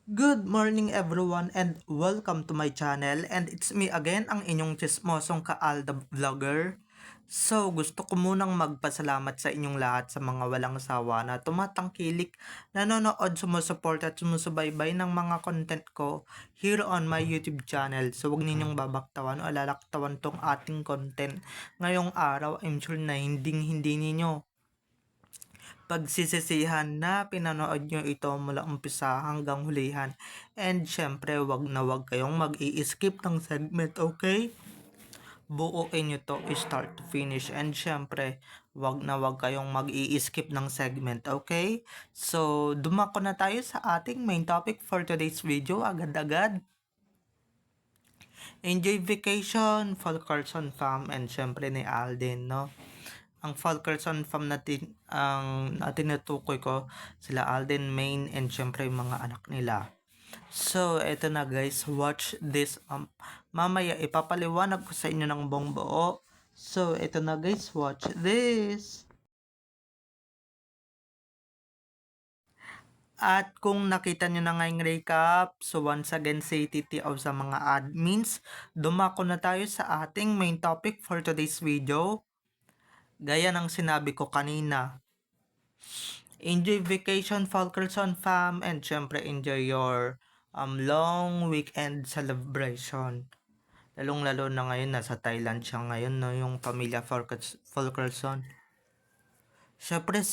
Good morning everyone and welcome to my channel, and it's me again, ang inyong chismosong Kaalda Vlogger. So gusto ko munang magpasalamat sa inyong lahat sa mga walang sawa na tumatangkilik, nanonood, sumusuport at sumusubaybay ng mga content ko here on my YouTube channel. So huwag ninyong babaktawan o lalaktawan tong ating content ngayong araw. I'm sure na hindi ninyo pagsisisihan na pinanood nyo ito mula umpisa hanggang hulihan. And syempre, wag na wag kayong mag-i-skip ng segment, okay? Buuin nyo to start to finish. And syempre, wag na wag kayong mag-i-skip ng segment, okay? So, dumako na tayo sa ating main topic for today's video, agad-agad. Enjoy vacation, Falcarson Farm, and syempre ni Alden, no? Ang Falcarson Farm natin, ang tinutukoy ko, sila Alden, Maine, and syempre yung mga anak nila. So, eto na guys, watch this. Mamaya ipapaliwanag ko sa inyo ng buong buo. So, eto na guys, watch this. At kung nakita nyo na nga yung recap, so once again, say TTO sa mga admins, dumako na tayo sa ating main topic for today's video. Gaya ng sinabi ko kanina, enjoy vacation, Falcarson fam, and syempre enjoy your long weekend celebration. Lalong-lalo na ngayon, nasa Thailand siya ngayon, no, yung pamilya Falcarson. Syempre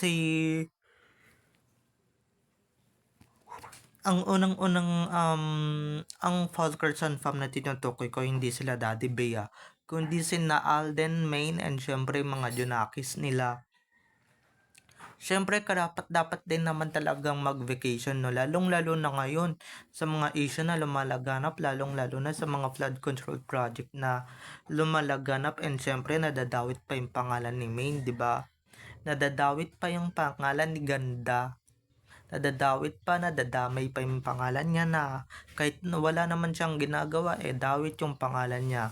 ang unang-unang ang Falcarson fam na tinutukoy ko, hindi sila Daddy Bea, kundi sina Alden, Maine, and syempre mga Junakis nila. Syempre, karapat-dapat din naman talagang mag-vacation, no? Lalong-lalo na ngayon sa mga issue na lumalaganap, lalong-lalo na sa mga flood control project na lumalaganap, and syempre, nadadawit pa yung pangalan ni Maine, di ba? Nadadawit pa yung pangalan ni Ganda. Nadadawit pa, nadadamay pa yung pangalan niya na kahit wala naman siyang ginagawa, dawit yung pangalan niya.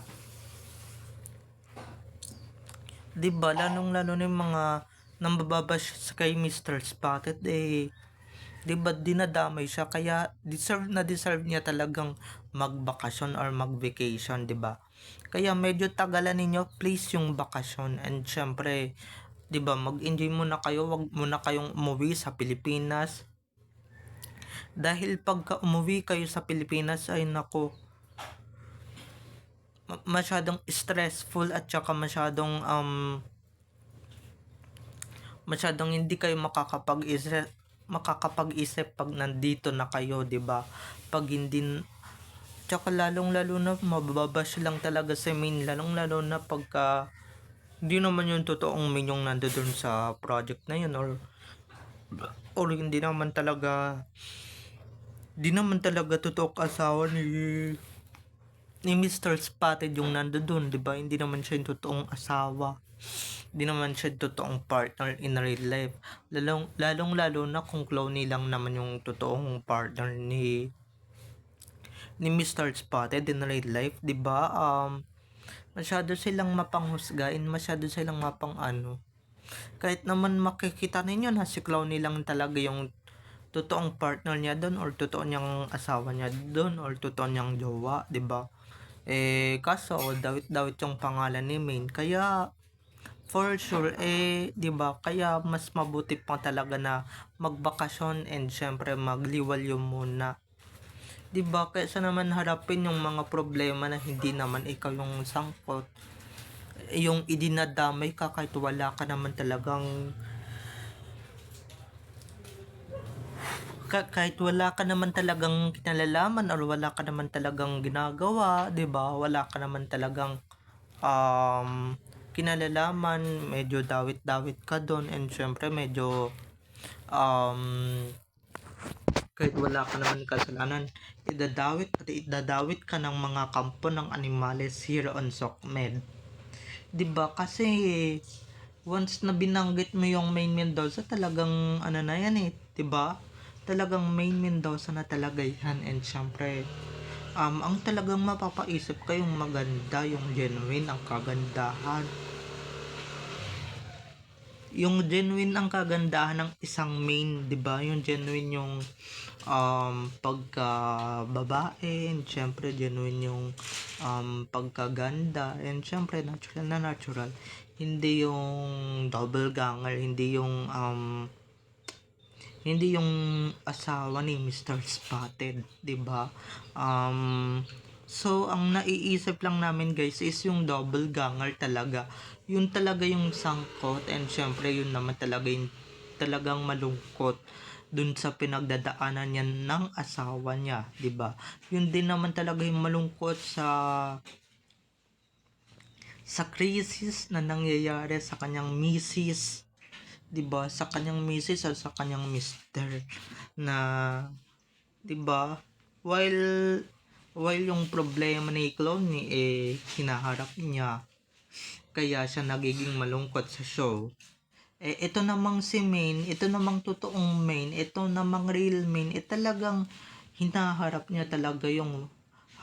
Di ba? Lalong-lalo na yung mga nambababash kay Mr. Spotted, di ba dinadamay siya, kaya deserve niya talagang magbakasyon or mag-vacation, di ba? Kaya medyo tagalan ninyo please yung bakasyon, and syempre, di ba, mag-enjoy muna kayo, wag muna kayong umuwi sa Pilipinas. Dahil pagka umuwi kayo sa Pilipinas, ay nako, masyadong stressful at saka masyadong hindi kayo makakapag-isip pag nandito na kayo, 'di ba? Pag hindi, tsaka lalong-lalo na mababash lang talaga sa main, lalong-lalo na pagka hindi naman yung totoong main yung nandoon sa project na yun, or hindi naman talaga totoong asawa ni Mr. Spotted yung nandoon, 'di ba? Hindi naman siya yung totoong asawa. Hindi naman siya totoong partner in real life. Lalong-lalo na kung clone lang naman yung totoong partner ni Mr. Spotted in real life, 'di ba? Masyado silang mapanghusgain, masyado silang kahit naman makikita ninyo na si Clowny lang talaga yung totoong partner niya doon, or totoo niyang asawa niya doon, or totoo niyang jowa, 'di ba? Kaso dawit-dawit yung pangalan ni Maine, kaya for sure, 'di ba? Kaya mas mabuti pa talaga na magbakasyon, and syempre magliwalyo muna. 'Di ba? Kaysa naman harapin yung mga problema na hindi naman ikaw yung sangkot. Yung idinadamay ka kahit wala ka naman talagang kahit wala ka naman talagang kinalalaman, or wala ka naman talagang ginagawa, 'di ba? Wala ka naman talagang kinalalaman, medyo dawit-dawit ka doon, and syempre medyo kahit wala ka naman kasalanan, idadawit ka ng mga kampo ng animales here on SOCMED. 'Di ba? Kasi once na binanggit mo yung Maine Mendoza, talagang na yan, 'di ba? Talagang Maine Mendoza na talaga yan, and syempre ang talagang mapapaisip ka yung maganda, yung genuine, ang kagandahan. yung genuine ang kagandahan ng isang main, 'di ba? Yung genuine yung pagka babae, and syempre genuine yung pagkaganda, and syempre natural na natural. Hindi yung double ganger, hindi yung asawa ni Mr. Spotted, 'di ba? So ang naiisip lang namin guys is yung double ganger talaga. Yun talaga yung sangkot, and syempre yun naman talaga yung talagang malungkot dun sa pinagdadaanan niya ng asawa niya, 'di ba? Yun din naman talaga yung malungkot sa crisis na nangyayari sa kanyang misis, 'di ba? Sa kanyang misis at sa kanyang mister na, 'di ba? While yung problema ni Clowney hinaharap niya, kaya siya nagiging malungkot sa show. Ito namang si Main, ito namang totoong Main, ito namang real Main, talagang hinaharap niya talaga yung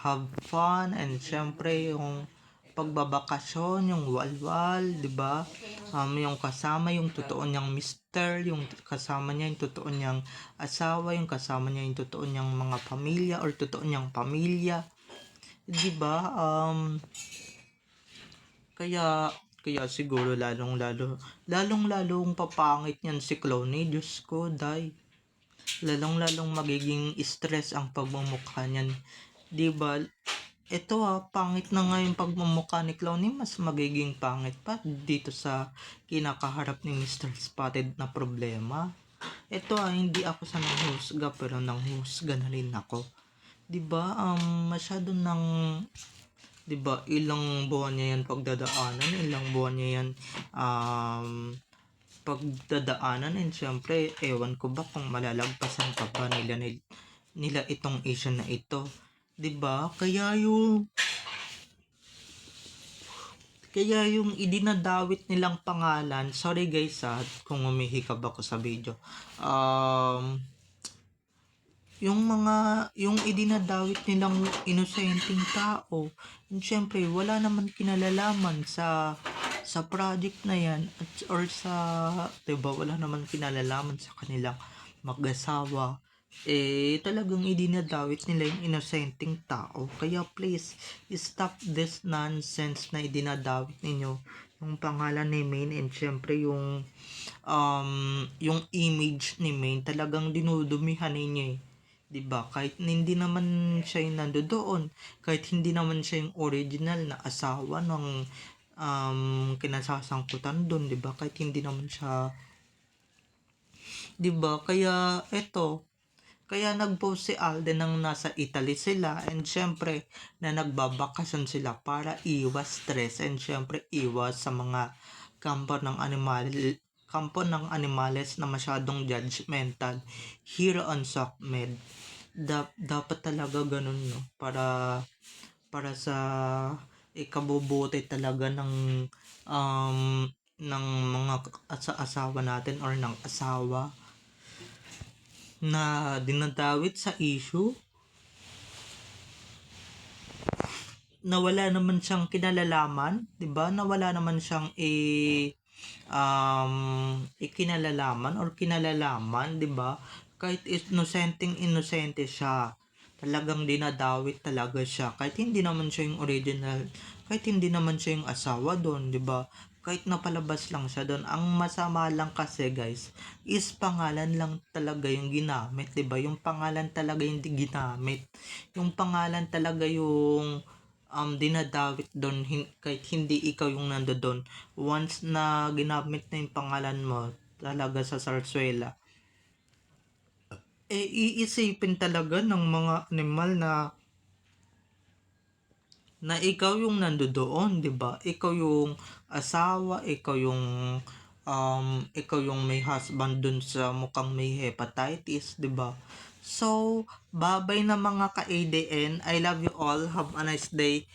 have fun, and syempre yung pagbabakasyon, yung walwal, 'di ba? Yung kasama yung totoo niyang mister, yung kasama niya yung totoo niyang asawa, yung kasama niya yung totoo niyang mga pamilya or totoo niyang pamilya, 'di ba? Kaya siguro lalong-lalong papangit niyan si Clooney, Diyos ko, day. Lalong-lalong magiging stress ang pagmumukha niyan. 'Di ba? Ito pangit na nga yung pagmumukha ni Clowney, mas magiging pangit pa dito sa kinakaharap ni Mr. Spotted na problema. Ito hindi ako sa nanghusga, pero nanghusga na rin ako. 'Di ba? Masyado nang, 'di ba, ilang buwan niya yan pagdadaanan, and syempre ewan ko ba kung malalagpasan pa ba nila itong issue na ito, 'di ba? Kaya yung idinadawit nilang pangalan, sorry guys kung humihikab ako sa video, yung idinadawit nilang inosenteng tao, and syempre wala naman kinalalaman sa project na yan, or sa, 'di ba, wala naman kinalalaman sa kanilang mag-asawa, talagang idinadawit nila yung inosenteng tao. Kaya please stop this nonsense na idinadawit ninyo yung pangalan ni Main, and syempre yung image ni Main, talagang dinudumihan ninyo 'di ba? Kahit hindi naman siya yung nandoon, kahit hindi naman siya yung original na asawa ng kinasasangkutan doon, 'di ba? Kahit hindi naman siya, 'di ba? Kaya nag-post si Alden nang nasa Italy sila, and syempre na nagbabakasyon sila para iwas stress, and syempre iwas sa mga kampo ng animales na masyadong judgmental here on SOCMED. Dapat talaga ganun, no, para sa ikabubuti talaga ng mga asawa natin, or ng asawa na dinadawit sa issue na wala naman siyang kinalalaman, 'di ba? Na wala naman siyang ikinalalaman or kinalalaman, 'di ba? Kahit inosente siya, talagang dinadawit talaga siya. Kahit hindi naman siya yung original, kahit hindi naman siya yung asawa doon, 'di ba? Kahit napalabas lang siya doon. Ang masama lang kasi guys is pangalan lang talaga yung ginamit, 'di ba? Yung pangalan talaga yung ginamit. Yung pangalan talaga yung dinadawit doon, kahit hindi ikaw yung nandoon. Once na ginamit na yung pangalan mo talaga sa sarsuela, iisipin talaga ng mga animal na ikaw yung nandoon, 'di ba? Ikaw yung asawa, ikaw yung may husband dun sa mukhang may hepatitis, 'di ba? So, babay na mga ka-ADN. I love you all. Have a nice day.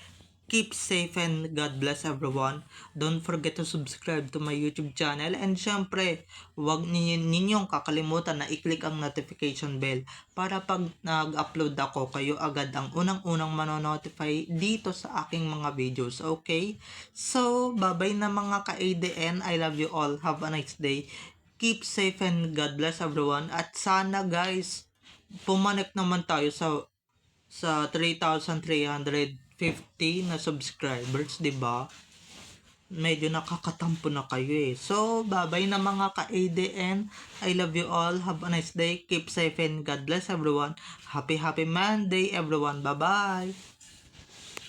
Keep safe and God bless everyone. Don't forget to subscribe to my YouTube channel, and syempre, huwag ninyong kakalimutan na i-click ang notification bell para pag nag-upload ako, kayo agad ang unang-unang manonotify dito sa aking mga videos, okay? So, bye-bye na mga ka-ADN. I love you all. Have a nice day. Keep safe and God bless everyone. At sana guys, pumanik naman tayo sa 3,350 na subscribers, 'di ba? Medyo nakakatampo na kayo eh. So, bye-bye na mga ka-ADN. I love you all. Have a nice day. Keep safe and God bless everyone. Happy Monday everyone. Bye-bye.